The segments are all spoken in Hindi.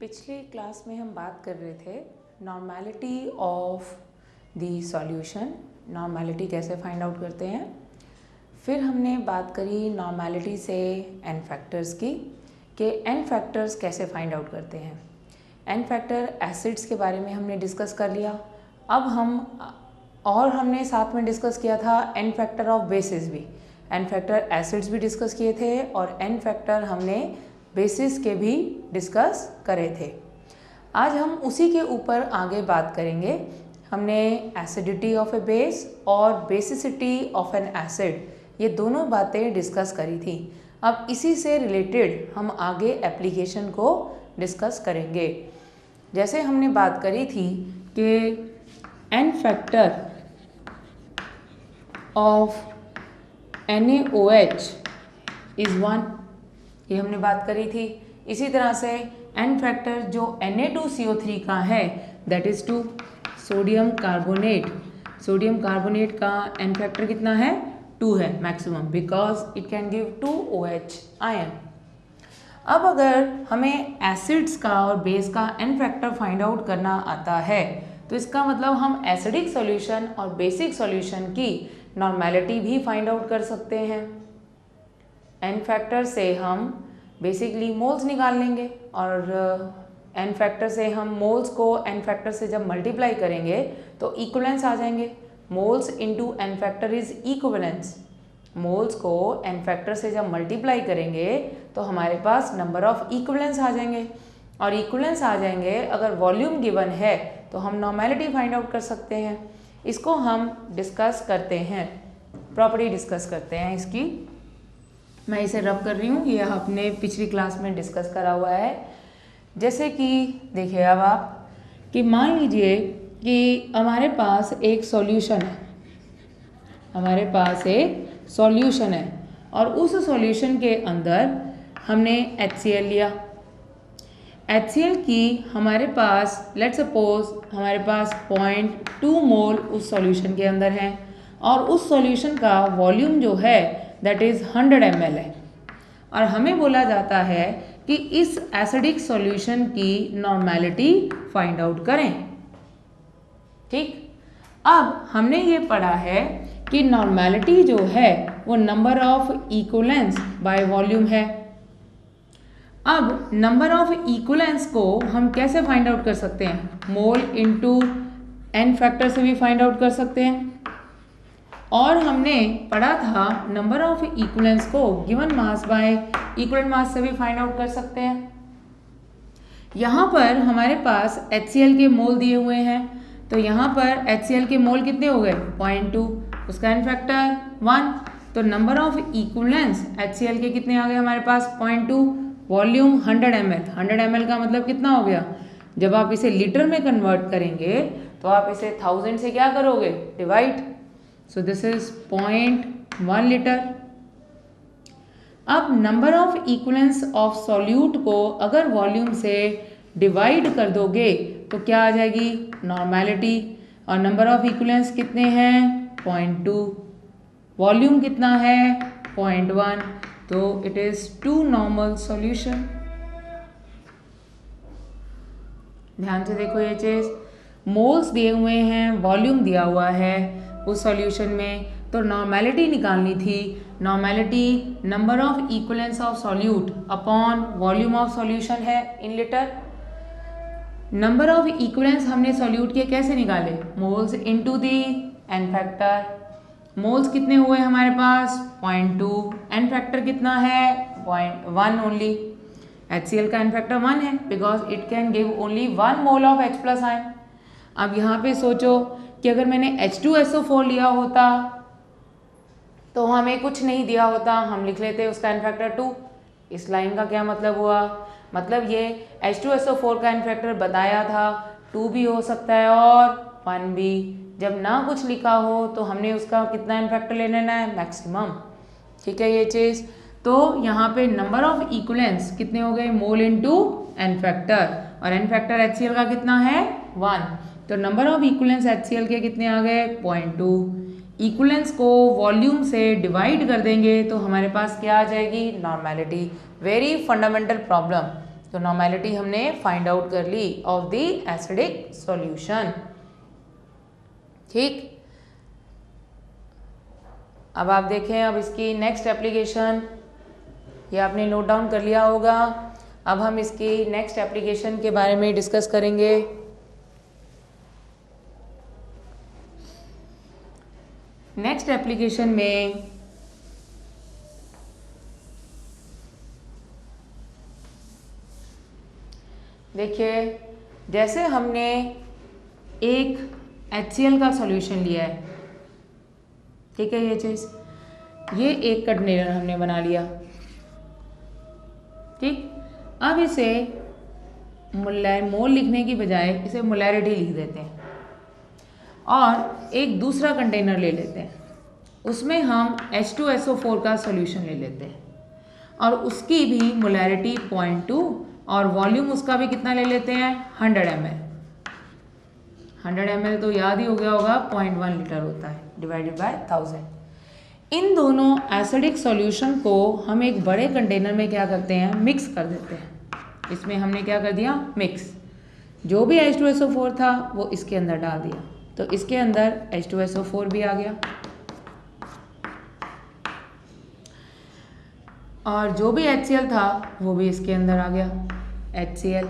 पिछले क्लास में हम बात कर रहे थे normality of the solution, normality कैसे फाइंड आउट करते हैं। फिर हमने बात करी नॉर्मेलिटी से एन फैक्टर्स की कि एन फैक्टर्स कैसे फाइंड आउट करते हैं। एन फैक्टर एसिड्स के बारे में हमने डिस्कस कर लिया। अब हमने साथ में डिस्कस किया था एन फैक्टर ऑफ बेसिस भी, एन फैक्टर एसिड्स भी डिस्कस किए थे और एन फैक्टर हमने बेसिस के भी डिस्कस करे थे। आज हम उसी के ऊपर आगे बात करेंगे। हमने एसिडिटी ऑफ ए बेस और बेसिसिटी ऑफ एन एसिड ये दोनों बातें डिस्कस करी थी। अब इसी से रिलेटेड हम आगे एप्लीकेशन को डिस्कस करेंगे। जैसे हमने बात करी थी कि n factor of NaOH is 1, ये हमने बात करी थी। इसी तरह से एन फैक्टर जो Na2CO3 का है दैट इज़ 2। सोडियम कार्बोनेट का एन फैक्टर कितना है? 2 है maximum, because it can give 2OH ion. अब अगर हमें एसिड्स का और बेस का एन फैक्टर फाइंड आउट करना आता है तो इसका मतलब हम एसिडिक सॉल्यूशन और बेसिक सॉल्यूशन की नॉर्मेलिटी भी फाइंड आउट कर सकते हैं। एन फैक्टर से हम बेसिकली मोल्स निकाल लेंगे और एन फैक्टर से हम मोल्स को एन फैक्टर से जब मल्टीप्लाई करेंगे तो इक्विवेलेंस आ जाएंगे। Moles into n factor is equivalents. Moles को एन फैक्टर से जब मल्टीप्लाई करेंगे तो हमारे पास नंबर ऑफ इक्विवेलेंस आ जाएंगे और इक्विवेलेंस आ जाएंगे। अगर वॉल्यूम गिवन है तो हम नॉर्मेलिटी फाइंड आउट कर सकते हैं। इसको हम डिस्कस करते हैं, प्रॉपर्टी डिस्कस करते हैं इसकी। मैं इसे रब कर रही हूँ, ये आपने पिछली क्लास में डिस्कस करा हुआ है। जैसे कि देखिए अब आप कि मान लीजिए कि हमारे पास एक सॉल्यूशन है, हमारे पास एक सॉल्यूशन है और उस सॉल्यूशन के अंदर हमने HCl लिया। HCl की हमारे पास लेट्स सपोज हमारे पास 0.2 मोल उस सॉल्यूशन के अंदर है और उस सॉल्यूशन का वॉल्यूम जो है दैट इज़ 100 ml है और हमें बोला जाता है कि इस एसिडिक सॉल्यूशन की नॉर्मेलिटी फाइंड आउट करें। ठीक, अब हमने ये पढ़ा है कि नॉर्मेलिटी जो है वो number of equivalence by volume है। अब नंबर ऑफ इक्विवेलेंस को हम कैसे फाइंड आउट कर सकते हैं? मोल इनटू एन फैक्टर से भी फाइंड आउट कर सकते हैं। और हमने पढ़ा था नंबर ऑफ इक्विवेलेंस को गिवन मास बाय इक्वल मास से भी फाइंड आउट कर सकते हैं। यहाँ पर हमारे पास HCl के मोल दिए हुए हैं तो यहाँ पर HCl के मोल कितने हो गए? 0.2, उसका एन फैक्टर 1। तो नंबर ऑफ इक्विवेलेंस HCl के कितने आ गए हमारे पास? 0.2। Volume 100 ml। 100 ml का मतलब कितना हो गया? जब आप इसे लीटर में कन्वर्ट करेंगे तो आप इसे 1000 से क्या करोगे? Divide. So this is 0.1 litre. अब number of equivalence of solute को अगर वॉल्यूम से डिवाइड कर दोगे तो क्या आ जाएगी? नॉर्मेलिटी। और नंबर ऑफ इक्विवेलेंस कितने हैं? 0.2। वॉल्यूम कितना है? 0.1। तो इट इज 2 नॉर्मल सॉल्यूशन। ध्यान से देखो ये चीज, मोल्स दिए हुए हैं, वॉल्यूम दिया हुआ है उस सॉल्यूशन में, तो नॉर्मेलिटी निकालनी थी। Normality number of equivalence of solute upon volume of solution है in litre. Number of equivalence हमने सॉल्यूट के कैसे निकाले? Moles into the N factor. Moles कितने हुए हमारे पास? 0.2। एन फैक्टर कितना है? 0.1 ओनली। HCl का एन फैक्टर 1 है because it can give only 1 mole of H+ ion. अब यहाँ पे सोचो कि अगर मैंने H2SO4 लिया होता तो हमें कुछ नहीं दिया होता, हम लिख लेते उसका एन फैक्टर 2। इस लाइन का क्या मतलब हुआ? मतलब ये H2SO4 का एन फैक्टर बताया था 2 भी हो सकता है और 1 भी। जब ना कुछ लिखा हो तो हमने उसका कितना एन फैक्टर ले लेना है? मैक्सिमम। ठीक है ये चीज़। तो यहाँ पे नंबर ऑफ इक्विवेलेंस कितने हो गए? मोल इनटू एन फैक्टर, और एन फैक्टर HCl का कितना है? 1। तो नंबर ऑफ इक्विवेलेंस HCl के कितने आ गए? 0.2। इक्विवेलेंस को वॉल्यूम से डिवाइड कर देंगे तो हमारे पास क्या आ जाएगी? नॉर्मेलिटी। वेरी फंडामेंटल प्रॉब्लम, तो नॉर्मेलिटी हमने फाइंड आउट कर ली ऑफ द एसिडिक सॉल्यूशन। ठीक, अब आप देखें, अब इसकी नेक्स्ट एप्लीकेशन, ये आपने नोट डाउन कर लिया होगा। अब हम इसकी नेक्स्ट एप्लीकेशन के बारे में डिस्कस करेंगे। नेक्स्ट एप्लीकेशन में देखिए, जैसे हमने एक HCl का सॉल्यूशन लिया है, ठीक है, ये चीज़, ये एक कंटेनर हमने बना लिया। ठीक, अब इसे मोल लिखने की बजाय इसे मोलैरिटी लिख देते हैं और एक दूसरा कंटेनर ले लेते हैं, उसमें हम H2SO4 का सॉल्यूशन ले लेते हैं और उसकी भी मोलैरिटी 0.2 और वॉल्यूम उसका भी कितना ले लेते हैं 100 ml। 100 ml तो याद ही हो गया होगा 0.1 लीटर होता है डिवाइडेड बाय 1000। इन दोनों एसिडिक सॉल्यूशन को हम एक बड़े कंटेनर में क्या करते हैं, मिक्स कर देते हैं। इसमें हमने क्या कर दिया, मिक्स, जो भी H2SO4 था वो इसके अंदर डाल दिया, तो इसके अंदर H2SO4 भी आ गया और जो भी HCl था वो भी इसके अंदर आ गया, HCl।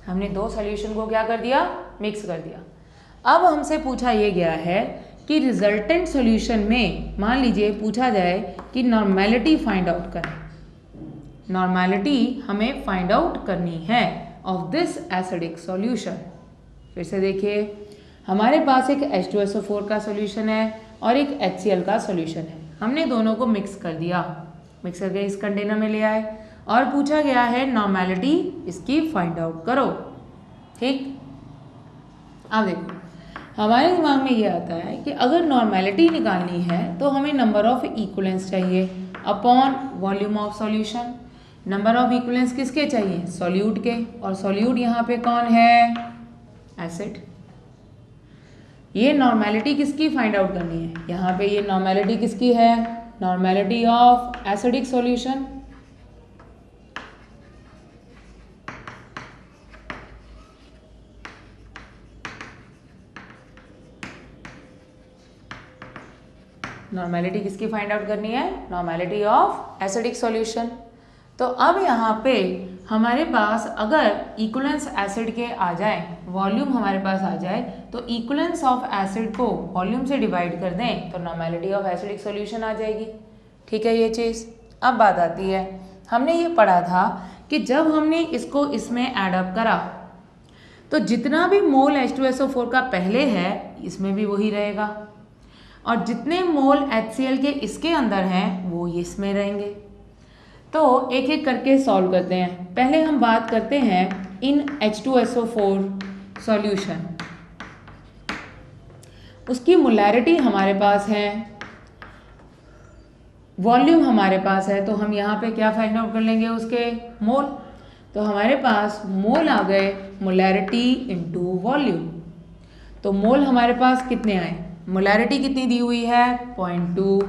हमने दो सॉल्यूशन को क्या कर दिया, मिक्स कर दिया। अब हमसे पूछा ये गया है कि रिजल्टेंट सॉल्यूशन में मान लीजिए पूछा जाए कि नॉर्मेलिटी फाइंड आउट करें। नॉर्मेलिटी हमें फाइंड आउट करनी है ऑफ दिस एसिडिक सॉल्यूशन। फिर से देखिए, हमारे पास एक H2SO4 का सॉल्यूशन है और एक HCl का सॉल्यूशन है। हमने दोनों को मिक्स कर दिया, मिक्स करके इस कंटेनर में ले आए और पूछा गया है नॉर्मेलिटी इसकी फाइंड आउट करो। ठीक, अब देखो, हमारे दिमाग में ये आता है कि अगर नॉर्मेलिटी निकालनी है तो हमें नंबर ऑफ इक्विवेलेंस चाहिए upon volume of solution. Number of equivalence किसके चाहिए, सॉल्यूट के, और सॉल्यूट यहाँ पे कौन है, एसिड। ये नॉर्मेलिटी किसकी फाइंड आउट करनी है, यहाँ पे ये नॉर्मेलिटी किसकी है, normality of acidic solution. Normality किसकी फाइंड आउट करनी है, नॉर्मेलिटी ऑफ एसिडिक सॉल्यूशन। तो अब यहाँ पे हमारे पास अगर इक्विवेलेंस एसिड के आ जाए, वॉल्यूम हमारे पास आ जाए, तो इक्विवेलेंस ऑफ एसिड को वॉल्यूम से डिवाइड कर दें तो नॉर्मेलिटी ऑफ एसिडिक सॉल्यूशन आ जाएगी। ठीक है, ये चीज़। अब बात आती है, हमने ये पढ़ा था कि जब हमने इसको इसमें ऐड अप करा तो जितना भी मोल H2SO4 का पहले है इसमें भी वही रहेगा और जितने मोल HCl के इसके अंदर हैं वो इसमें रहेंगे। तो एक एक करके सॉल्व करते हैं। पहले हम बात करते हैं इन H2SO4 सॉल्यूशन, उसकी मोलैरिटी हमारे पास है, वॉल्यूम हमारे पास है, तो हम यहाँ पे क्या फाइंड आउट कर लेंगे, उसके मोल। तो हमारे पास मोल आ गए, मोलैरिटी इनटू वॉल्यूम। तो मोल हमारे पास कितने आए, मोलैरिटी कितनी दी हुई है 0.2,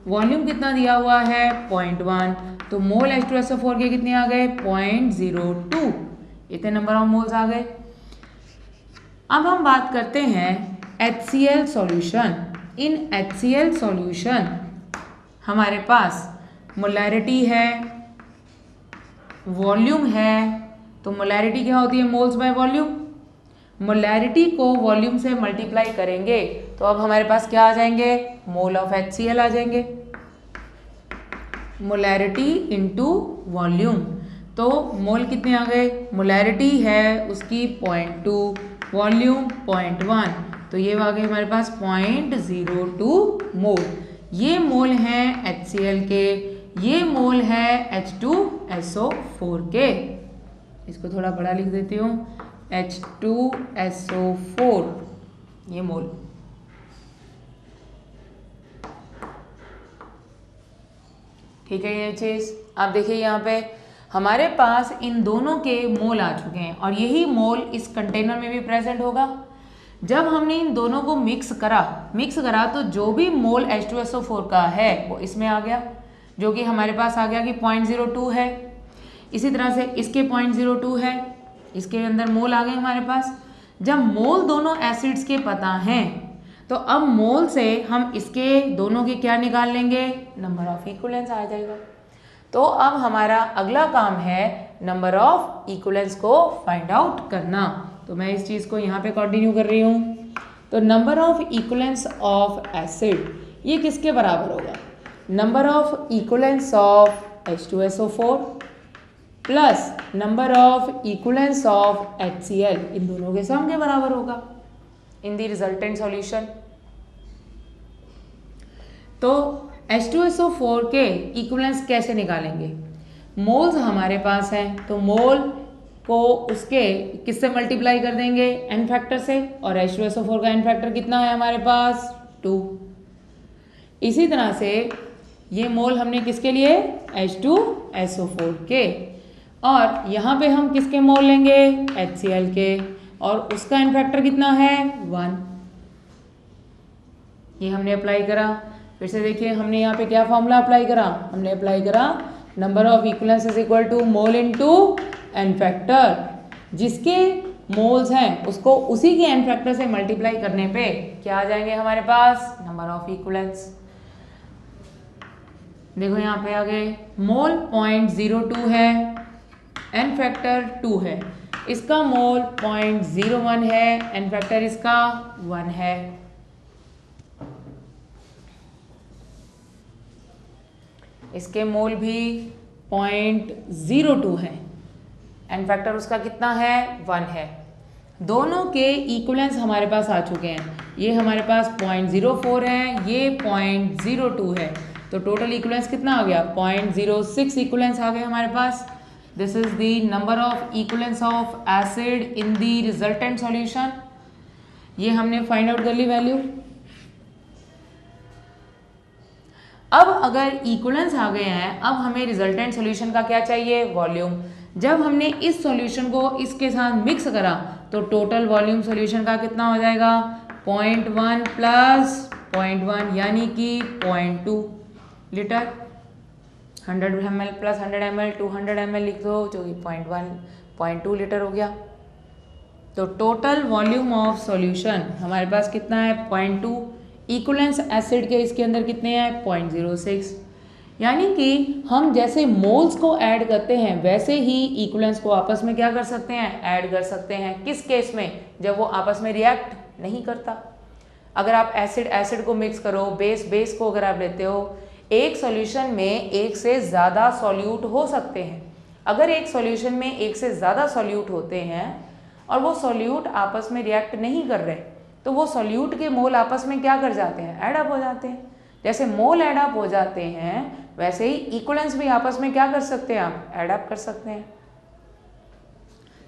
वॉल्यूम कितना दिया हुआ है 0.1, तो मोल H2SO4 के कितने आ गए 0.02, इतने नंबर ऑफ मोल्स आ गए। अब हम बात करते हैं HCl सॉल्यूशन। इन HCl सॉल्यूशन हमारे पास मोलैरिटी है, वॉल्यूम है, तो मोलैरिटी क्या होती है, मोल्स बाय वॉल्यूम। मोलैरिटी को वॉल्यूम से मल्टीप्लाई करेंगे तो अब हमारे पास क्या आ जाएंगे, मोल ऑफ HCl आ जाएंगे, मोलैरिटी इनटू वॉल्यूम। तो मोल कितने आ गए, मोलैरिटी है उसकी 0.2, वॉल्यूम 0.1, तो ये आ गए हमारे पास 0.02 मोल। ये मोल हैं HCl के, ये मोल है H2SO4 के। इसको थोड़ा बड़ा लिख देती हूँ, H2SO4 ये मोल। ठीक है, ये चीज़ आप देखिए यहाँ पे हमारे पास इन दोनों के मोल आ चुके हैं और यही मोल इस कंटेनर में भी प्रेजेंट होगा। जब हमने इन दोनों को मिक्स करा तो जो भी मोल H2SO4 का है वो इसमें आ गया, जो कि हमारे पास आ गया कि 0.02 है। इसी तरह से इसके 0.02 है, इसके अंदर मोल आ गए हमारे पास। जब मोल दोनों एसिड्स के पता हैं तो अब मोल से हम इसके दोनों के क्या निकाल लेंगे, नंबर ऑफ इक्विवेलेंस आ जाएगा। तो अब हमारा अगला काम है नंबर ऑफ इक्विवेलेंस को फाइंड आउट करना। तो मैं इस चीज़ को यहाँ पे कंटिन्यू कर रही हूँ। तो number of equivalence of acid ये किसके बराबर होगा, number of equivalence of H2SO4 plus number of equivalence of HCl, इन दोनों के सम के बराबर होगा इन द रिजल्टेंट सॉल्यूशन। तो H2SO4 के इक्विवेलेंस कैसे निकालेंगे, मोल्स हमारे पास हैं तो मोल को उसके किससे मल्टीप्लाई कर देंगे, एन फैक्टर से, और H2SO4 का एन फैक्टर कितना है हमारे पास 2। इसी तरह से ये मोल हमने किसके लिए, H2SO4 के, और यहाँ पे हम किसके मोल लेंगे, HCl के, और उसका एन फैक्टर कितना है 1। ये हमने अप्लाई करा। फिर से देखिए हमने यहाँ पे क्या फॉर्मूला अप्लाई करा, हमने अप्लाई करा number of equivalents is equal to mole into n factor. जिसके मोल्स हैं उसको उसी के एन फैक्टर से मल्टीप्लाई करने पे क्या आ जाएंगे हमारे पास, नंबर ऑफ इक्विवेलेंस। देखो यहाँ पे आ गए, मोल 0.02 है, एन फैक्टर 2 है, इसका मोल 0.01 है, एन फैक्टर इसका 1 है। इसके मोल भी 0.02 है, एन फैक्टर उसका कितना है 1 है। दोनों के इक्विवेलेंस हमारे पास आ चुके हैं, ये हमारे पास 0.04 है, ये 0.02 है, तो टोटल इक्विवेलेंस कितना आ गया 0.06 इक्विवेलेंस आ गए हमारे पास। This is the number of equivalence of acid in the resultant solution. ये हमने फाइंड आउट कर ली वैल्यू। अब अगर इक्विवेलेंस आ गए हैं, अब हमें रिजल्टेंट सॉल्यूशन का क्या चाहिए, वॉल्यूम। जब हमने इस सॉल्यूशन को इसके साथ मिक्स करा तो टोटल वॉल्यूम सॉल्यूशन का कितना हो जाएगा 0.1 प्लस 0.1 यानी कि 0.2 litre. 100 ml plus 100 ml 200 ml लिख दो, जो कि 0.2 लीटर हो गया। तो टोटल वॉल्यूम ऑफ सॉल्यूशन हमारे पास कितना है 0.2। इक्विवेलेंस एसिड के इसके अंदर कितने हैं 0.06, यानी कि हम जैसे मोल्स को ऐड करते हैं वैसे ही इक्विवेलेंस को आपस में क्या कर सकते हैं, ऐड कर सकते हैं। किस केस में, जब वो आपस में रिएक्ट नहीं करता। अगर आप एसिड को मिक्स करो, बेस को अगर आप लेते हो, एक सॉल्यूशन में एक से ज़्यादा सॉल्यूट हो सकते हैं। अगर एक सॉल्यूशन में एक से ज़्यादा सॉल्यूट होते हैं और वो सॉल्यूट आपस में रिएक्ट नहीं कर रहे, तो वो सॉल्यूट के मोल आपस में क्या कर जाते हैं, ऐड अप हो जाते हैं। जैसे मोल ऐड अप हो जाते हैं वैसे ही इक्विवेलेंस भी आपस में क्या कर सकते हैं, आप ऐड अप कर सकते हैं।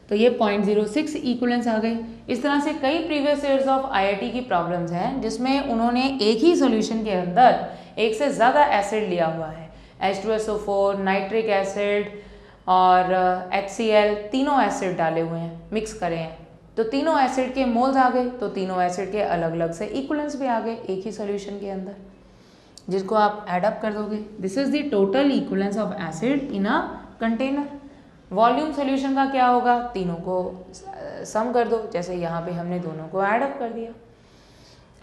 तो ये 0.06 इक्विवेलेंस आ गए। इस तरह से कई प्रीवियस ईयर्स ऑफ आईआईटी की प्रॉब्लम्स हैं जिसमें उन्होंने एक ही सॉल्यूशन के अंदर एक से ज़्यादा एसिड लिया हुआ है, H2SO4, नाइट्रिक एसिड और HCl, तीनों एसिड डाले हुए हैं, मिक्स करे हैं। तो तीनों एसिड के मोल्स आ गए, तो तीनों एसिड के अलग अलग से इक्विवेलेंस भी आ गए एक ही सॉल्यूशन के अंदर, जिसको आप ऐड अप कर दोगे। This is the total equivalence of acid in a container. Volume solution का क्या होगा, तीनों को सम कर दो, जैसे यहाँ पे हमने दोनों को ऐड अप कर दिया।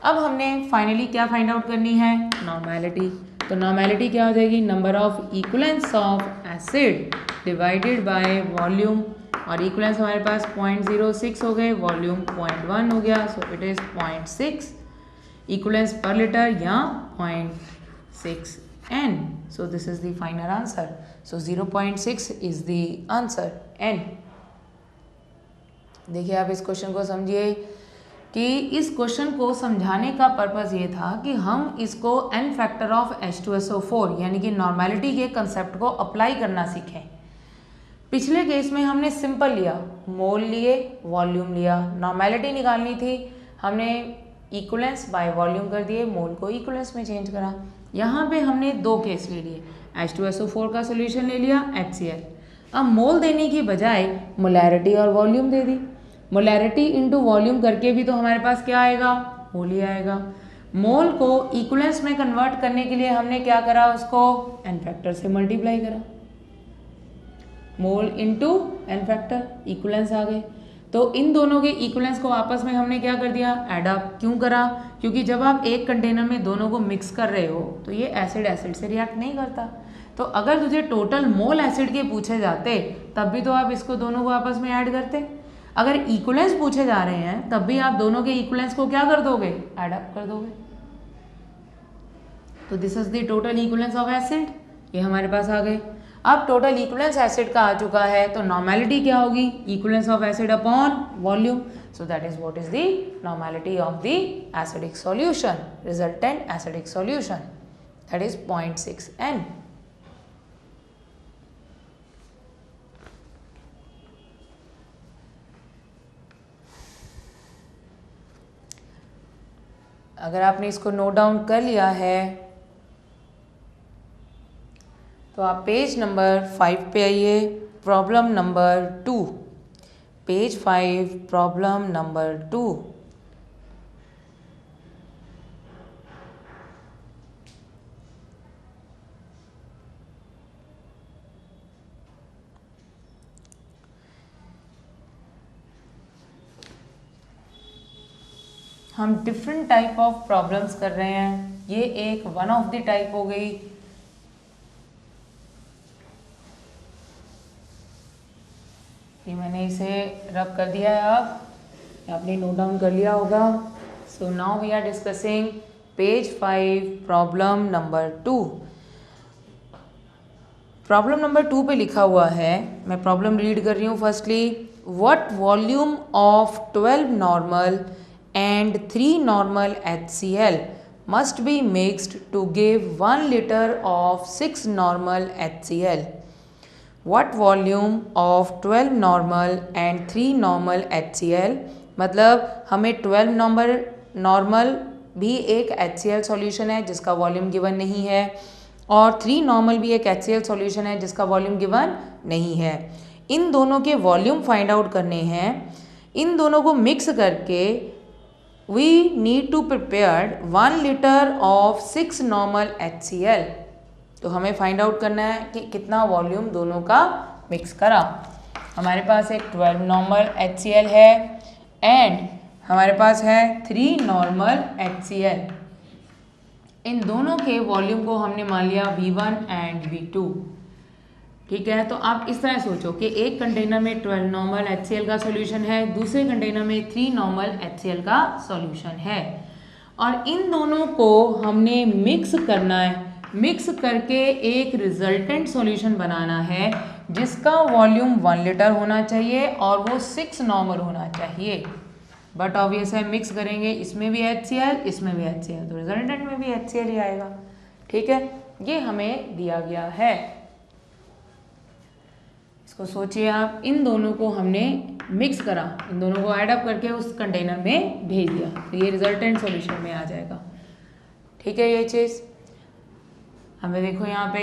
अब हमने फाइनली क्या फाइंड आउट करनी है, नॉर्मेलिटी। तो नॉर्मेलिटी क्या हो जाएगी, number of equivalence of acid divided by volume, और इक्विवेलेंस हमारे पास 0.06 हो गए, वॉल्यूम 0.1 हो गया, सो इट इज 0.6 इक्विवेलेंस पर लीटर या 0.6 N. So this is the final answer. So 0.6 is the answer N. देखिए आप इस क्वेश्चन को समझिए कि इस क्वेश्चन को समझाने का पर्पस ये था कि हम इसको n फैक्टर ऑफ H2SO4 यानी कि नॉर्मेलिटी के कंसेप्ट को अप्लाई करना सीखें। पिछले केस में हमने सिंपल लिया, मोल लिए, वॉल्यूम लिया, नॉर्मेलिटी निकालनी थी, हमने इक्विवेलेंस बाय वॉल्यूम कर दिए, मोल को इक्विवेलेंस में चेंज करा। यहाँ पे हमने दो केस ले लिए, H2SO4 का सोल्यूशन ले लिया, HCl। अब मोल देने की बजाय मोलैरिटी और वॉल्यूम दे दी। मोलैरिटी इंटू वॉल्यूम करके भी तो हमारे पास क्या आएगा, मोल ही आएगा। मोल को इक्विवेलेंस में कन्वर्ट करने के लिए हमने क्या करा, उसको एन फैक्टर से मल्टीप्लाई करा। मोल इनटू एन फैक्टर, इक्विवेलेंस आ गए। तो इन दोनों के इक्विवेलेंस को आपस में हमने क्या कर दिया, ऐड अप। क्यों करा, क्योंकि जब आप एक कंटेनर में दोनों को मिक्स कर रहे हो तो ये एसिड एसिड से रिएक्ट नहीं करता। तो अगर तुझे टोटल मोल एसिड के पूछे जाते तब भी तो आप इसको दोनों को आपस में ऐड करते। अगर इक्विवेलेंस पूछे जा रहे हैं तब भी आप दोनों के इक्विवेलेंस को क्या कर दोगे, ऐड अप कर दोगे। तो this is the total equivalence of acid, ये हमारे पास आ गए। अब टोटल इक्विवेलेंस एसिड का आ चुका है तो नॉर्मेलिटी क्या होगी, equivalence of acid upon volume. So that is what is the normality of the acidic solution, resultant acidic solution, that is 0.6 N। अगर आपने इसको नोट डाउन कर लिया है तो आप पेज नंबर 5 पे आइए, problem number 2, page 5, problem number 2। हम डिफरेंट टाइप ऑफ प्रॉब्लम्स कर रहे हैं, ये एक वन ऑफ द टाइप हो गई। ये मैंने इसे रब कर दिया है, अब आपने नोट डाउन कर लिया होगा। So now we are discussing page 5, problem number 2। Problem number 2 पे लिखा हुआ है, मैं प्रॉब्लम रीड कर रही हूँ। Firstly, what volume of 12 normal and 3 normal HCl must be mixed to give 1 liter of 6 normal HCl? What volume of 12 normal and 3 normal HCl, मतलब हमें 12 नॉर्मल भी एक HCl सॉल्यूशन है जिसका वॉल्यूम गिवन नहीं है, और 3 नॉर्मल भी एक HCl सॉल्यूशन है जिसका वॉल्यूम गिवन नहीं है। इन दोनों के वॉल्यूम फाइंड आउट करने हैं। इन दोनों को मिक्स करके we need to prepare 1 liter of 6 normal HCl। तो हमें फाइंड आउट करना है कि कितना वॉल्यूम दोनों का मिक्स करा। हमारे पास एक 12 नॉर्मल HCl है एंड हमारे पास है 3 नॉर्मल HCl। इन दोनों के वॉल्यूम को हमने मान लिया V1 एंड V2। ठीक है, तो आप इस तरह सोचो कि एक कंटेनर में 12 नॉर्मल HCl का सॉल्यूशन है, दूसरे कंटेनर में 3 नॉर्मल HCl का सॉल्यूशन है, और इन दोनों को हमने मिक्स करना है। मिक्स करके एक रिजल्टेंट सॉल्यूशन बनाना है जिसका वॉल्यूम 1 लीटर होना चाहिए और वो 6 नॉर्मल होना चाहिए। बट ऑब्वियस है, मिक्स करेंगे, इसमें भी HCl, इसमें भी HCl, तो रिजल्टेंट में भी HCl ही आएगा। ठीक है, ये हमें दिया गया है। इसको सोचिए आप, इन दोनों को हमने मिक्स करा, इन दोनों को ऐड अप करके उस कंटेनर में भेज दिया, तो ये रिजल्टेंट सॉल्यूशन में आ जाएगा। ठीक है, ये चीज़ हमें देखो यहाँ पे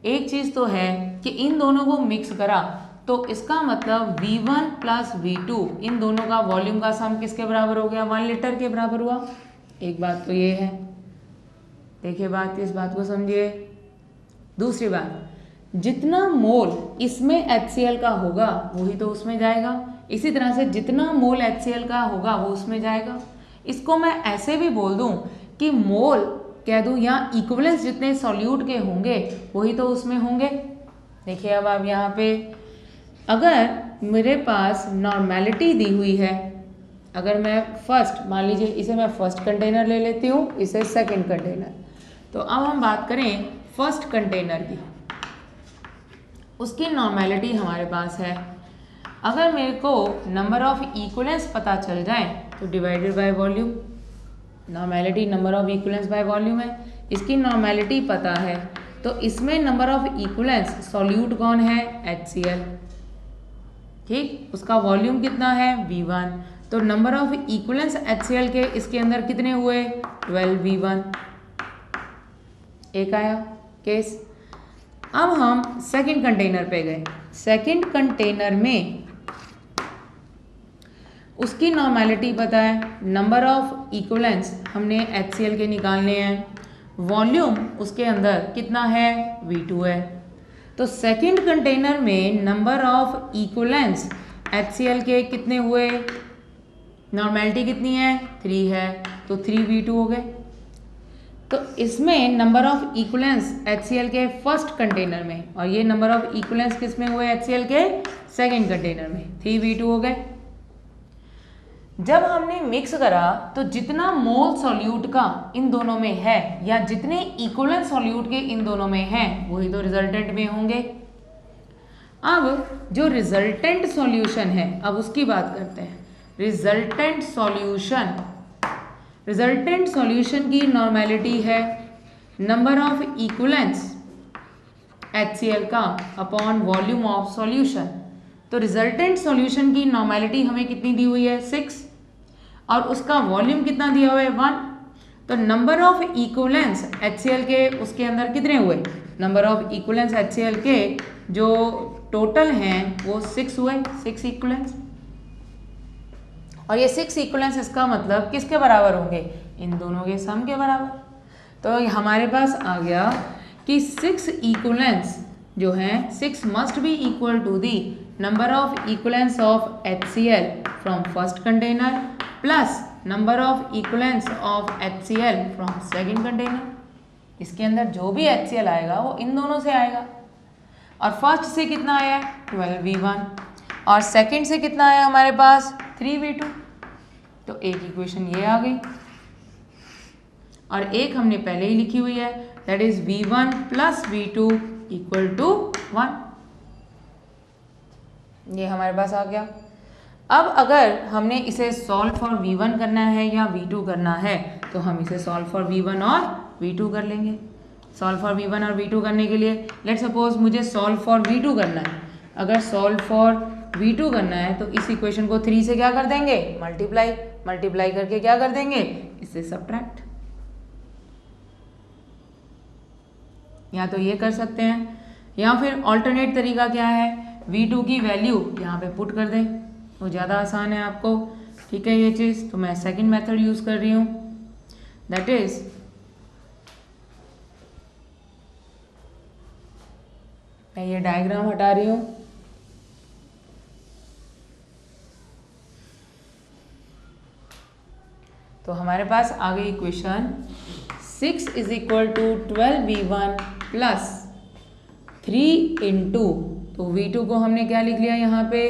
एक चीज़ तो है कि इन दोनों को मिक्स करा तो इसका मतलब V1 प्लस V2 इन दोनों का वॉल्यूम का सम किसके बराबर हो गया, 1 लीटर के बराबर हुआ। एक बात तो ये है, देखिए बात, इस बात को समझिए। दूसरी बात, जितना मोल इसमें HCl का होगा वही तो उसमें जाएगा, इसी तरह से जितना मोल HCl का होगा वो उसमें जाएगा। इसको मैं ऐसे भी बोल दूं कि मोल कह दूं या इक्विवेलेंस जितने सॉल्यूट के होंगे वही तो उसमें होंगे। देखिए अब आप यहाँ पे, अगर मेरे पास नॉर्मेलिटी दी हुई है, अगर मैं फर्स्ट, मान लीजिए इसे मैं फर्स्ट कंटेनर ले लेती हूँ, इसे सेकंड कंटेनर, तो अब हम बात करें फर्स्ट कंटेनर की, उसकी नॉर्मेलिटी हमारे पास है। अगर मेरे को नंबर ऑफ इक्विवेलेंस पता चल जाए तो divided by volume, normality number of equivalence by volume है, इसकी नॉर्मेलिटी पता है तो इसमें नंबर ऑफ इक्विवेलेंस सॉल्यूट कौन है, HCl। ठीक, उसका वॉल्यूम कितना है, V1, तो नंबर ऑफ इक्विवेलेंस HCl के इसके अंदर कितने हुए, 12V1, एक आया केस। अब हम सेकंड कंटेनर पे गए, सेकंड कंटेनर में उसकी नॉर्मेलिटी पता है, नंबर ऑफ इक्विवेलेंस हमने HCl के निकालने हैं, वॉल्यूम उसके अंदर कितना है, V2 है। तो सेकंड कंटेनर में नंबर ऑफ इक्विवेलेंस HCl के कितने हुए, नॉर्मेलिटी कितनी है 3 है, तो 3v2 हो गए। तो इसमें नंबर ऑफ इक्विवेलेंस HCl के फर्स्ट कंटेनर में, और ये नंबर ऑफ इक्विवेलेंस किस में हुए HCl के सेकंड कंटेनर में, 3v2 हो गए। जब हमने मिक्स करा तो जितना मोल सॉल्यूट का इन दोनों में है या जितने इक्विवेलेंट सॉल्यूट के इन दोनों में हैं वही तो रिजल्टेंट में होंगे। अब जो रिजल्टेंट सॉल्यूशन है, अब उसकी बात करते हैं। रिजल्टेंट सॉल्यूशन की नॉर्मेलिटी है नंबर ऑफ इक्विवेलेंट्स HCl का अपॉन वॉल्यूम ऑफ सॉल्यूशन। तो रिजल्टेंट सॉल्यूशन की नॉर्मेलिटी हमें कितनी दी हुई है 6 और उसका वॉल्यूम कितना दिया हुआ है 1। तो नंबर ऑफ इक्विवेलेंस HCl के उसके अंदर कितने हुए, नंबर ऑफ इक्विवेलेंस HCl के जो टोटल हैं वो 6 हुए, 6 इक्विवेलेंस। और ये 6 इक्विवेलेंस इसका मतलब किसके बराबर होंगे, इन दोनों के सम के बराबर। तो हमारे पास आ गया कि 6 इक्विवेलेंस जो हैं 6 must be equal to the number of equivalence of HCl from first container plus number of equivalence of HCl from second container. इसके अंदर जो भी HCl आएगा वो इन दोनों से आएगा। और फर्स्ट से कितना आया 12v1 और सेकंड से कितना आया हमारे पास 3v2। तो एक इक्वेशन ये आ गई और एक हमने पहले ही लिखी हुई है, that is v1 plus v2 equal to 1। ये हमारे पास आ गया। अब अगर हमने इसे सॉल्व फॉर v1 करना है या v2 करना है तो हम इसे सॉल्व फॉर v1 और v2 कर लेंगे। सॉल्व फॉर v1 और v2 करने के लिए लेट सपोज मुझे सॉल्व फॉर v2 करना है। अगर सॉल्व फॉर v2 करना है तो इस इक्वेशन को 3 से क्या कर देंगे, मल्टीप्लाई करके क्या कर देंगे, इससे सब्ट्रैक्ट। या तो ये कर सकते हैं या फिर ऑल्टरनेट तरीका क्या है, v2 की वैल्यू यहाँ पे पुट कर दें, वो ज़्यादा आसान है आपको। ठीक है ये चीज़, तो मैं सेकंड मेथड यूज़ कर रही हूँ, दैट इज मैं ये डायग्राम हटा रही हूँ। तो हमारे पास आ गई equation 6 is equal to 12v1 plus 3 into, तो v2 को हमने क्या लिख लिया यहाँ पे,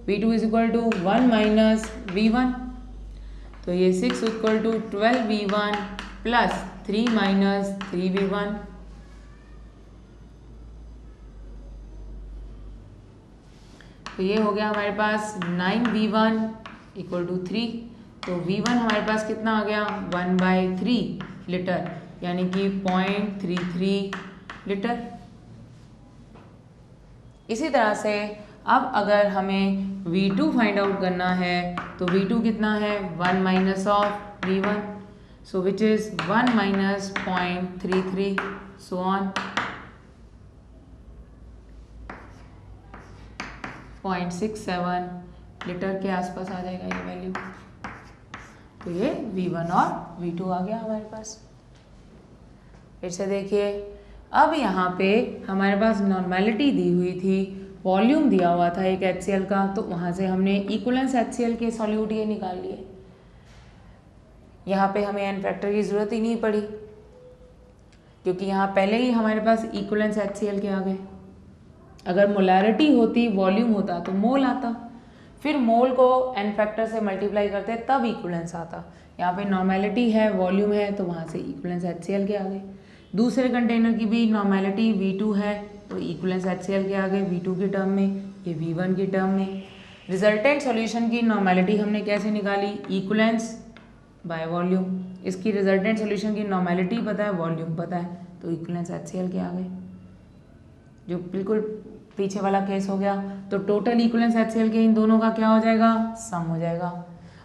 v2 is equal to 1 minus v1। तो ये 6 equal to 12v1 plus 3 minus 3v1। तो ये हो गया हमारे पास 9v1 इक्वल टू 3। तो v1 हमारे पास कितना आ गया 1/3 लीटर, यानी कि 0.33 लीटर। इसी तरह से अब अगर हमें v2 फाइंड आउट करना है तो v2 कितना है 1 minus of v1, so which is 1 minus 0.33 so on 0.67 litre के आसपास आ जाएगा ये वैल्यू। तो ये v1 और v2 आ गया हमारे पास। फिर से देखिए, अब यहाँ पे हमारे पास नॉर्मेलिटी दी हुई थी, वॉल्यूम दिया हुआ था एक HCl का, तो वहाँ से हमने इक्विवेलेंस HCl के सॉल्यूट ये निकाल लिए। यहाँ पे हमें एन फैक्टर की ज़रूरत ही नहीं पड़ी क्योंकि यहाँ पहले ही हमारे पास इक्विवेलेंस HCl के आ गए। अगर मोलैरिटी होती, वॉल्यूम होता तो मोल आता, फिर मोल को एन फैक्टर से मल्टीप्लाई करते तब इक्विवेलेंस आता। यहाँ पे नॉर्मेलिटी है, वॉल्यूम है, तो वहाँ से इक्विवेलेंस HCl के आ गए। दूसरे कंटेनर की भी नॉर्मेलिटी v2 है तो इक्विवेलेंस HCl के आ गए v2 की टर्म में, ये v1 की टर्म में। रिजल्टेंट सॉल्यूशन की नॉर्मेलिटी हमने कैसे निकाली, इक्विवेलेंस बाय वॉल्यूम। इसकी रिजल्टेंट सॉल्यूशन की नॉर्मेलिटी पता है, वॉल्यूम पता है, तो इक्विवेलेंस HCl के आ गए। जो बिल्कुल पीछे वाला केस हो गया, तो टोटल इक्विवेलेंस HCl के इन दोनों का क्या हो जाएगा, सम हो जाएगा।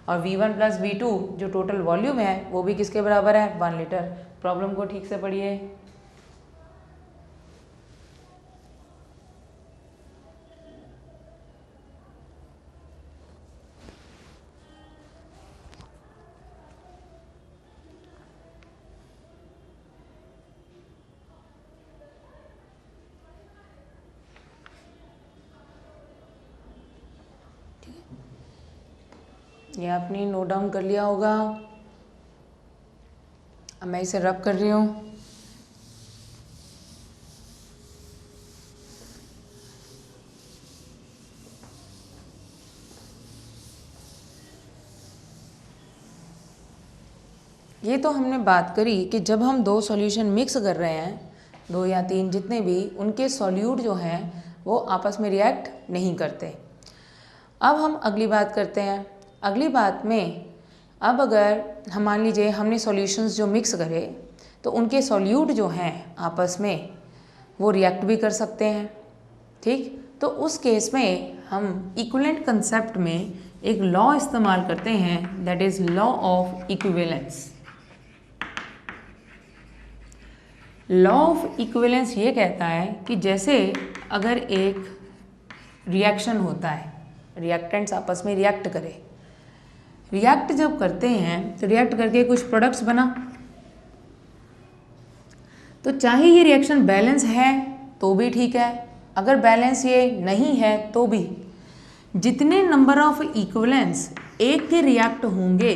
और v1 प्लस v2 जो टोटल वॉल्यूम है वो भी किसके बराबर है 1 लीटर। प्रॉब्लम को ठीक से पढ़िए। ये आपने नोट डाउन कर लिया होगा। अब मैं इसे रब कर रही हूँ। ये तो हमने बात करी कि जब हम दो सॉल्यूशन मिक्स कर रहे हैं, 2 या 3 जितने भी, उनके सॉल्यूट जो हैं वो आपस में रिएक्ट नहीं करते। अब हम अगली बात करते हैं। अगली बात में अब अगर हम मान लीजिए हमने सॉल्यूशंस जो मिक्स करे तो उनके सॉल्यूट जो हैं आपस में वो रिएक्ट भी कर सकते हैं, ठीक। तो उस केस में हम इक्विवेलेंट कंसेप्ट में एक लॉ इस्तेमाल करते हैं, that is law of equivalence. Law of equivalence ये कहता है कि जैसे अगर एक रिएक्शन होता है, रिएक्टेंट्स आपस में रिएक्ट करें, रिएक्ट जब करते हैं तो रिएक्ट करके कुछ प्रोडक्ट्स बना, तो चाहे ये रिएक्शन बैलेंस है तो भी ठीक है, अगर बैलेंस ये नहीं है तो भी, जितने नंबर ऑफ इक्विवेलेंस एक के रिएक्ट होंगे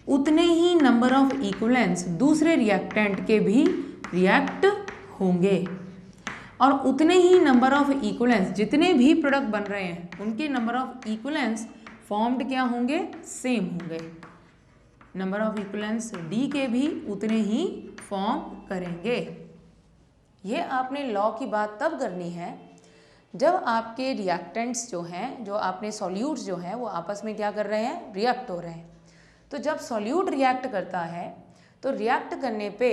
उतने ही नंबर ऑफ इक्विवेलेंस दूसरे रिएक्टेंट के भी रिएक्ट होंगे, और उतने ही नंबर ऑफ इक्विवेलेंस जितने भी प्रोडक्ट बन रहे हैं उनके नंबर ऑफ इक्विवेलेंस फॉर्म्ड क्या होंगे, सेम होंगे। नंबर ऑफ इक्विवेलेंस डी के भी उतने ही फॉर्म करेंगे। ये आपने लॉ की बात तब करनी है जब आपके रिएक्टेंट्स जो हैं, जो आपने सॉल्यूट्स जो हैं वो आपस में क्या कर रहे हैं, रिएक्ट हो रहे हैं। तो जब सॉल्यूट रिएक्ट करता है तो रिएक्ट करने पे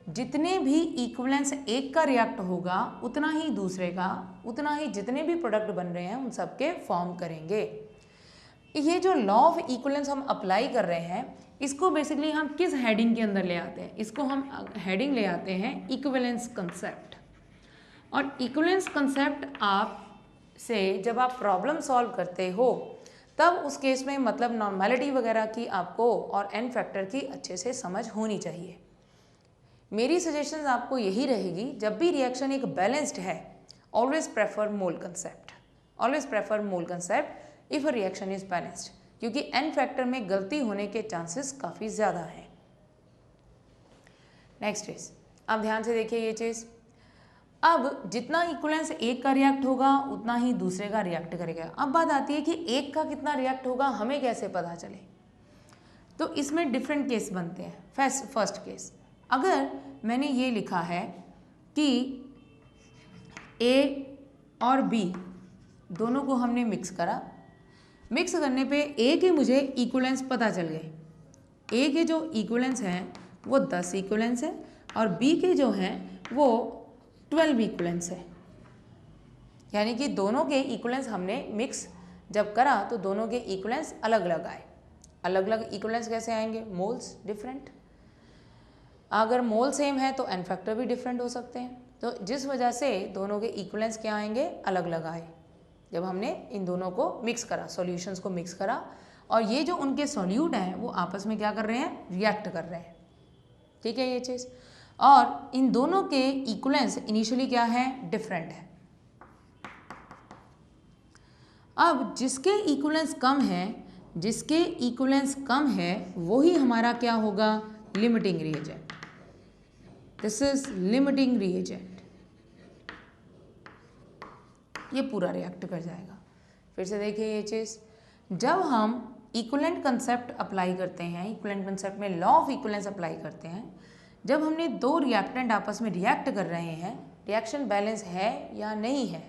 जितने भी इक्विवेलेंस एक का रिएक्ट होगा उतना ही दूसरे का, उतना ही जितने भी प्रोडक्ट बन रहे हैं उन सबके फॉर्म करेंगे। ये जो लॉ ऑफ इक्विवेलेंस हम अप्लाई कर रहे हैं इसको बेसिकली हम किस हेडिंग के अंदर ले आते हैं, इसको हम हेडिंग ले आते हैं इक्विवेलेंस कंसेप्ट। और इक्विवेलेंस कंसेप्ट आप से जब आप प्रॉब्लम सॉल्व करते हो तब उस केस में मतलब नॉर्मेलिटी वगैरह की आपको और एन फैक्टर की अच्छे से समझ होनी चाहिए। मेरी सजेशन आपको यही रहेगी, जब भी रिएक्शन एक बैलेंस्ड है, always prefer mole concept, always prefer mole concept if a reaction is balanced, क्योंकि एन फैक्टर में गलती होने के चांसेस काफ़ी ज़्यादा हैं। नेक्स्ट इज, अब ध्यान से देखिए ये चीज़, अब जितना इक्विवेलेंस एक का रिएक्ट होगा उतना ही दूसरे का रिएक्ट करेगा। अब बात आती है कि एक का कितना रिएक्ट होगा हमें कैसे पता चले, तो इसमें डिफरेंट केस बनते हैं। फर्स्ट केस, अगर मैंने ये लिखा है कि ए और बी दोनों को हमने मिक्स करा, मिक्स करने पे ए के मुझे इक्विवेलेंस पता चल गए, ए के जो इक्विवेलेंस हैं वो 10 इक्विवेलेंस है और बी के जो हैं वो 12 इक्विवेलेंस है। यानी कि दोनों के इक्विवेलेंस हमने मिक्स जब करा तो दोनों के इक्विवेलेंस अलग अलग आए। अलग अलग इक्विवेलेंस कैसे आएंगे, मोल्स डिफरेंट, अगर मोल सेम है तो एन फैक्टर भी डिफरेंट हो सकते हैं। तो जिस वजह से दोनों के इक्विवेलेंस क्या आएंगे, अलग अलग आए जब हमने इन दोनों को मिक्स करा, सॉल्यूशंस को मिक्स करा, और ये जो उनके सॉल्यूट हैं वो आपस में क्या कर रहे हैं, रिएक्ट कर रहे हैं, ठीक है ये चीज़। और इन दोनों के इक्विवेलेंस इनिशियली क्या है, डिफरेंट है। अब जिसके इक्विवेलेंस कम है, जिसके इक्विवेलेंस कम है वही हमारा क्या होगा, limiting reagent. This is limiting reagent, ये पूरा रिएक्ट कर जाएगा। फिर से देखिए ये चीज़, जब हम इक्विवेलेंट कंसेप्ट अप्लाई करते हैं, इक्विवेलेंट कंसेप्ट में लॉ ऑफ इक्विवेलेंस अप्लाई करते हैं, जब हमने दो रिएक्टेंट आपस में रिएक्ट कर रहे हैं, रिएक्शन बैलेंस है या नहीं है,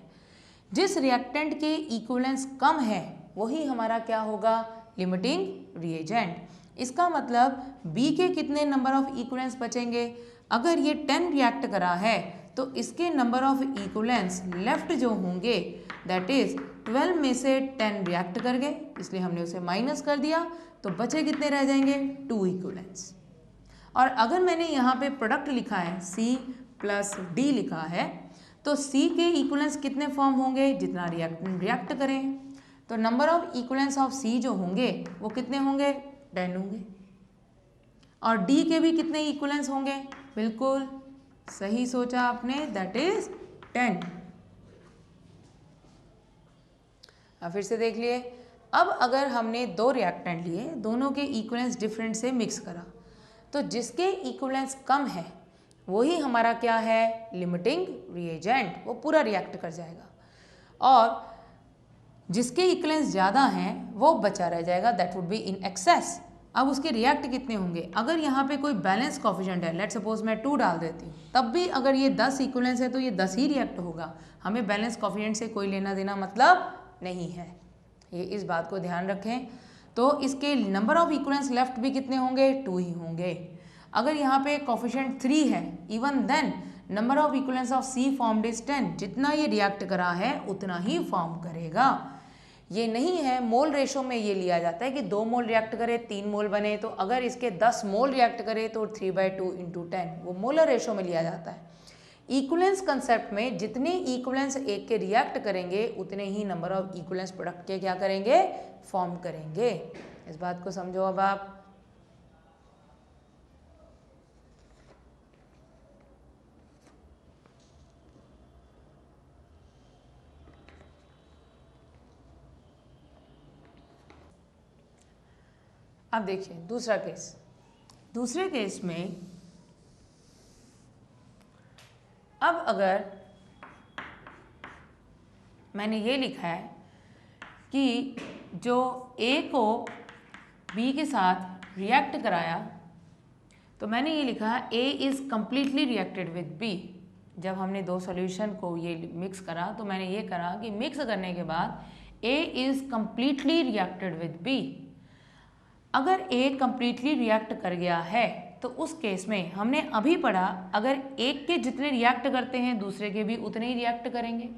जिस रिएक्टेंट के इक्विवेलेंस कम है वही हमारा क्या होगा, लिमिटिंग रिएजेंट। इसका मतलब बी के कितने नंबर ऑफ इक्विवेलेंस बचेंगे, अगर ये 10 रिएक्ट करा है तो इसके नंबर ऑफ इक्विवेलेंस लेफ्ट जो होंगे दैट इज 12 में से 10 रिएक्ट कर गए, इसलिए हमने उसे माइनस कर दिया, तो बचे कितने रह जाएंगे, 2 इक्विवेलेंस। और अगर मैंने यहाँ पे प्रोडक्ट लिखा है C प्लस D लिखा है, तो C के इक्विवेलेंस कितने फॉर्म होंगे, जितना रिएक्ट करें, तो number of equivalence of C जो होंगे वो कितने होंगे, 10 होंगे। और D के भी कितने इक्विवेलेंस होंगे, बिल्कुल सही सोचा आपने, दैट इज 10। अब फिर से देख लिए। अब अगर हमने दो रिएक्टेंट लिए, दोनों के इक्विवेलेंस डिफरेंट से मिक्स करा, तो जिसके इक्विवेलेंस कम है वही हमारा क्या है, लिमिटिंग रिएजेंट, वो पूरा रिएक्ट कर जाएगा, और जिसके इक्विवेलेंस ज़्यादा हैं वो बचा रह जाएगा, that would be in excess. अब उसके रिएक्ट कितने होंगे, अगर यहाँ पे कोई बैलेंस कोफिशिएंट है, लेट सपोज मैं 2 डाल देती हूँ, तब भी अगर ये 10 इक्विवेलेंस है तो ये 10 ही रिएक्ट होगा, हमें बैलेंस कोफिशिएंट से कोई लेना देना मतलब नहीं है, ये इस बात को ध्यान रखें। तो इसके नंबर ऑफ इक्विवेलेंस लेफ्ट भी कितने होंगे, 2 ही होंगे। अगर यहाँ पे कोफिशिएंट 3 है, even then number of equivalence of C formed is 10, जितना ये रिएक्ट करा है उतना ही फॉर्म करेगा। ये नहीं है मोल रेशो में ये लिया जाता है कि 2 मोल रिएक्ट करे 3 मोल बने, तो अगर इसके 10 मोल रिएक्ट करे तो 3/2 × 10, वो मोलर रेशो में लिया जाता है। इक्विवेलेंस कंसेप्ट में जितने इक्विवेलेंस एक के रिएक्ट करेंगे उतने ही नंबर ऑफ इक्विवेलेंस प्रोडक्ट के क्या करेंगे, फॉर्म करेंगे। इस बात को समझो। अब आप अब देखिए दूसरा केस। दूसरे केस में अब अगर मैंने ये लिखा है कि जो A को B के साथ रिएक्ट कराया, तो मैंने ये लिखा है A is completely reacted with B। जब हमने दो सॉल्यूशन को ये मिक्स करा तो मैंने ये करा कि मिक्स करने के बाद A is completely reacted with B। अगर A कम्प्लीटली रिएक्ट कर गया है तो उस केस में हमने अभी पढ़ा, अगर एक के जितने रिएक्ट करते हैं दूसरे के भी उतने ही रिएक्ट करेंगे।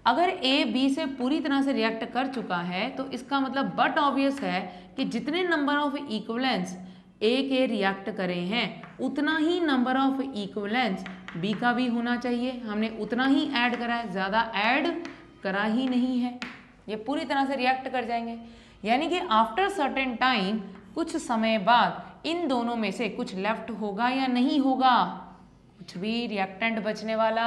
अगर A B से पूरी तरह से रिएक्ट कर चुका है तो इसका मतलब बट ऑब्वियस है कि जितने नंबर ऑफ इक्विवेलेंस A के रिएक्ट करे हैं उतना ही नंबर ऑफ इक्विवेलेंस B का भी होना चाहिए। हमने उतना ही ऐड करा है, ज़्यादा ऐड करा ही नहीं है, ये पूरी तरह से रिएक्ट कर जाएंगे। यानी कि आफ्टर सर्टेन टाइम, कुछ समय बाद इन दोनों में से कुछ लेफ्ट होगा या नहीं होगा, कुछ भी रिएक्टेंट बचने वाला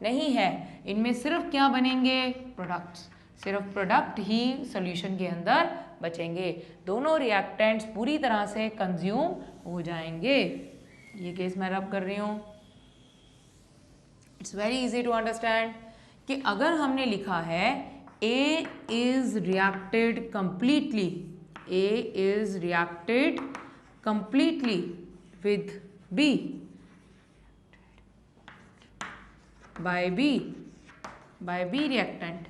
नहीं है। इनमें सिर्फ क्या बनेंगे, प्रोडक्ट्स, सिर्फ प्रोडक्ट ही सॉल्यूशन के अंदर बचेंगे, दोनों रिएक्टेंट्स पूरी तरह से कंज्यूम हो जाएंगे। ये केस मैं रब कर रही हूँ। It's very easy to understand कि अगर हमने लिखा है A is reacted completely, A is reacted completely with B by B reactant।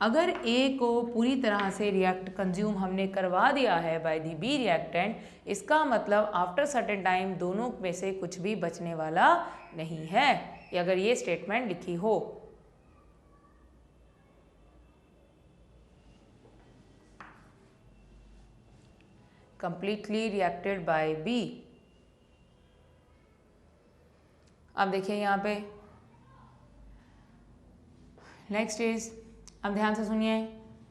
अगर A को पूरी तरह से रिएक्ट कंज्यूम हमने करवा दिया है बाय दी B रिएक्टेंट, इसका मतलब आफ्टर सर्टेन टाइम दोनों में से कुछ भी बचने वाला नहीं है, अगर ये स्टेटमेंट लिखी हो। Completely reacted by B। अब देखिए यहाँ पे नेक्स्ट इज, अब ध्यान से सुनिए,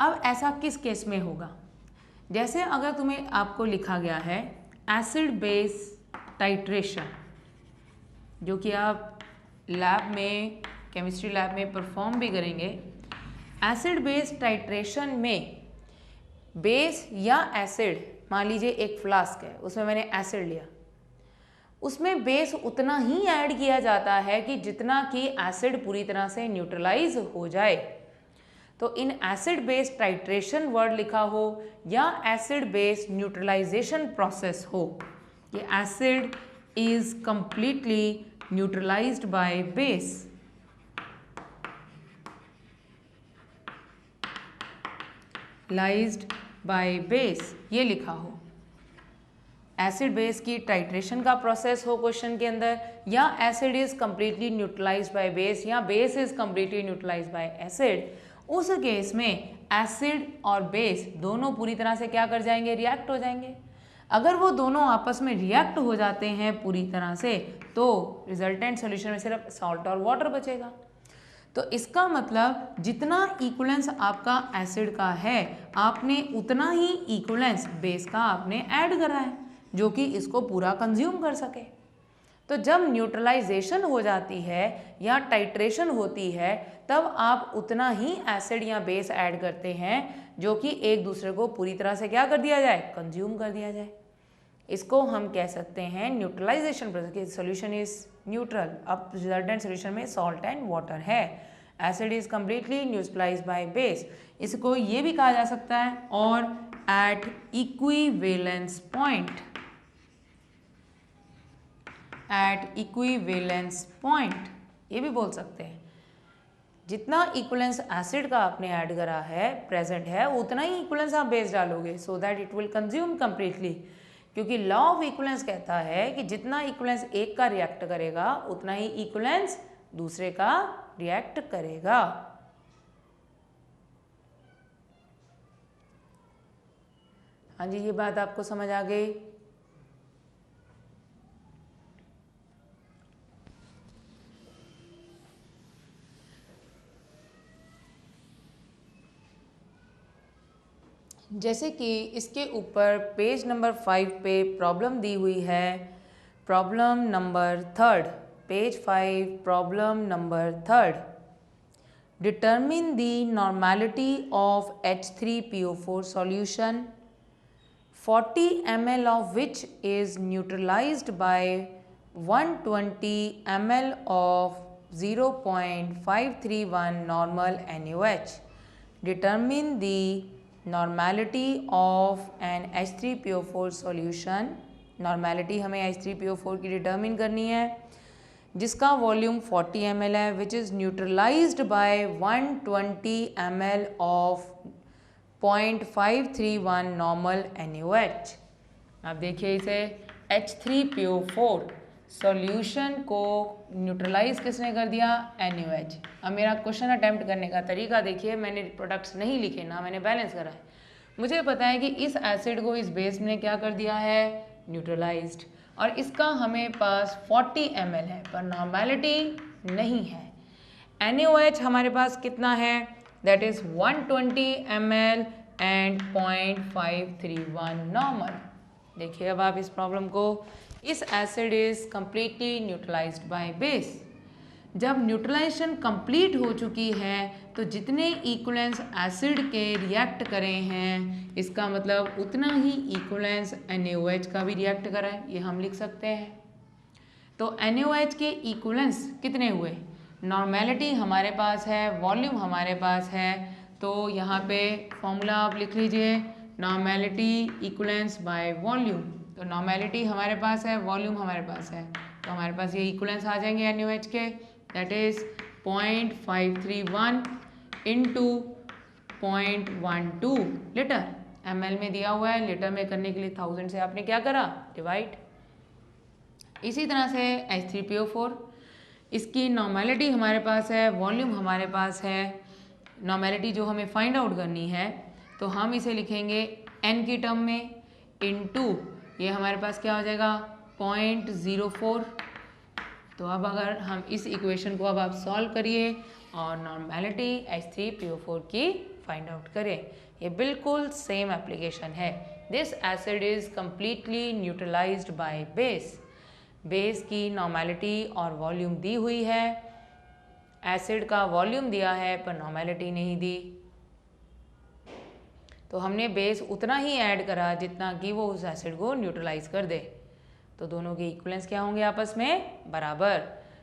अब ऐसा किस केस में होगा, जैसे अगर तुम्हें आपको लिखा गया है एसिड बेस टाइट्रेशन, जो कि आप लैब में, केमिस्ट्री लैब में परफॉर्म भी करेंगे। एसिड बेस टाइट्रेशन में बेस या एसिड, मान लीजिए एक फ्लास्क है उसमें मैंने एसिड लिया, उसमें बेस उतना ही ऐड किया जाता है कि जितना कि एसिड पूरी तरह से न्यूट्रलाइज हो जाए। तो इन एसिड बेस टाइट्रेशन वर्ड लिखा हो या एसिड बेस न्यूट्रलाइजेशन प्रोसेस हो, ये acid is completely neutralised by base. लाइज्ड बाय बेस ये लिखा हो, एसिड बेस की टाइट्रेशन का प्रोसेस हो क्वेश्चन के अंदर, या acid is completely neutralised by base, या base is completely neutralised by acid, उस केस में एसिड और बेस दोनों पूरी तरह से क्या कर जाएंगे, रिएक्ट हो जाएंगे। अगर वो दोनों आपस में रिएक्ट हो जाते हैं पूरी तरह से तो रिजल्टेंट सॉल्यूशन में सिर्फ सॉल्ट और वाटर बचेगा। तो इसका मतलब जितना इक्विवेलेंस आपका एसिड का है आपने उतना ही इक्विवेलेंस बेस का आपने ऐड करा है, जो कि इसको पूरा कंज्यूम कर सके। तो जब न्यूट्रलाइजेशन हो जाती है या टाइट्रेशन होती है तब आप उतना ही एसिड या बेस ऐड करते हैं जो कि एक दूसरे को पूरी तरह से क्या कर दिया जाए, कंज्यूम कर दिया जाए। इसको हम कह सकते हैं neutralization process. Solution is neutral. अब रिजल्टेंट सोल्यूशन में सॉल्ट एंड वाटर है। Acid is completely neutralized by base. इसको ये भी कहा जा सकता है और at equivalence point, at equivalence point ये भी बोल सकते हैं। जितना इक्विवेलेंस एसिड का आपने ऐड करा है प्रेजेंट है उतना ही इक्विवेलेंस आप बेस डालोगे so that it will consume completely, क्योंकि लॉ ऑफ इक्विवेलेंस कहता है कि जितना इक्विवेलेंस एक का रिएक्ट करेगा उतना ही इक्विवेलेंस दूसरे का रिएक्ट करेगा। हाँ जी, ये बात आपको समझ आ गई। जैसे कि इसके ऊपर पेज नंबर 5 पे प्रॉब्लम दी हुई है, problem number 3, page 5 problem number 3। Determine the normality of H3PO4 solution 40 ml of which is neutralized by 120 ml of 0.531 normal NaOH. Determine the normality of an H3PO4 solution. Normality हमें H3PO4 की डिटर्मिन करनी है जिसका वॉल्यूम 40 ml है, which is neutralized by 120 ml of 0.531 normal NaOH। अब देखिए इसे H3PO4 सॉल्यूशन को न्यूट्रलाइज किसने कर दिया, NaOH। अब मेरा क्वेश्चन अटेम्प्ट करने का तरीका देखिए, मैंने प्रोडक्ट्स नहीं लिखे ना मैंने बैलेंस करा है। मुझे पता है कि इस एसिड को इस बेस ने क्या कर दिया है, न्यूट्रलाइज्ड, और इसका हमें पास 40 ml है पर नॉर्मेलिटी नहीं है। NaOH हमारे पास कितना है, that is 120 ml and 0.531 normal. देखिए अब आप इस प्रॉब्लम को, इस acid is completely neutralized by base. जब न्यूट्रलाइजेशन कंप्लीट हो चुकी है तो जितने इक्विवेलेंस एसिड के रिएक्ट करे हैं इसका मतलब उतना ही इक्विवेलेंस NaOH का भी रिएक्ट करा है, ये हम लिख सकते हैं। तो NaOH के इक्विवेलेंस कितने हुए, नॉर्मेलिटी हमारे पास है, वॉल्यूम हमारे पास है, तो यहाँ पे फॉर्मूला आप लिख लीजिए, नॉर्मेलिटी इक्विवेलेंस बाय वॉल्यूम। तो नॉर्मेलिटी हमारे पास है, वॉल्यूम हमारे पास है, तो हमारे पास ये इक्विवेलेंस आ जाएंगे NaOH के, that is 0.531 into 0.12 litre. ml में दिया हुआ है, लीटर में करने के लिए 1000 से आपने क्या करा, डिवाइड। इसी तरह से H3PO4, इसकी नॉर्मेलिटी हमारे पास है, वॉल्यूम हमारे पास है। नॉर्मेलिटी जो हमें फाइंड आउट करनी है तो हम इसे लिखेंगे n की टर्म में, इनटू ये हमारे पास क्या हो जाएगा 0.04। तो अब अगर हम इस इक्वेशन को अब आप सॉल्व करिए और नॉर्मेलिटी H3PO4 की फाइंड आउट करें, ये बिल्कुल सेम एप्लीकेशन है। This acid is completely neutralized by base. Base की नॉर्मेलिटी और वॉल्यूम दी हुई है, एसिड का वॉल्यूम दिया है पर नॉर्मेलिटी नहीं दी, तो हमने बेस उतना ही ऐड करा जितना कि वो उस एसिड को न्यूट्रलाइज कर दे। तो दोनों के इक्विवेलेंस क्या होंगे, आपस में बराबर।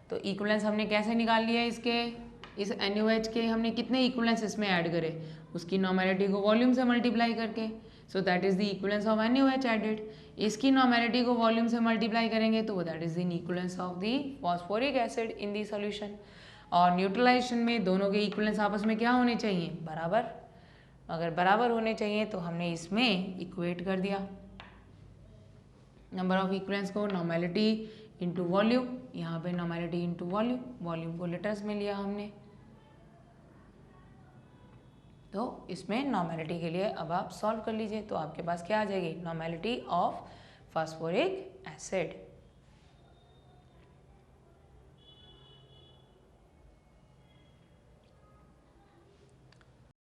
तो इक्विवेलेंस हमने कैसे निकाल लिया, इसके इस NaOH के हमने कितने इक्विवेलेंस इसमें ऐड करे, उसकी नॉर्मेलिटी को वॉल्यूम से मल्टीप्लाई करके, so that is the equivalents of NaOH added. इसकी नॉर्मेलिटी को वॉल्यूम से मल्टीप्लाई करेंगे तो that is the equivalents of the phosphoric acid in the solution. और न्यूट्रलाइजेशन में दोनों के इक्विवेलेंस आपस में क्या होने चाहिए, बराबर। अगर बराबर होने चाहिए तो हमने इसमें इक्वेट कर दिया नंबर ऑफ इक्विवेलेंस को, नॉर्मेलिटी इंटू वॉल्यूम, यहाँ पे नॉर्मेलिटी इंटू वॉल्यूम, वॉल्यूम को लीटर्स में लिया हमने। तो इसमें नॉर्मेलिटी के लिए अब आप सॉल्व कर लीजिए, तो आपके पास क्या आ जाएगी, नॉर्मेलिटी ऑफ फास्फोरिक एसिड।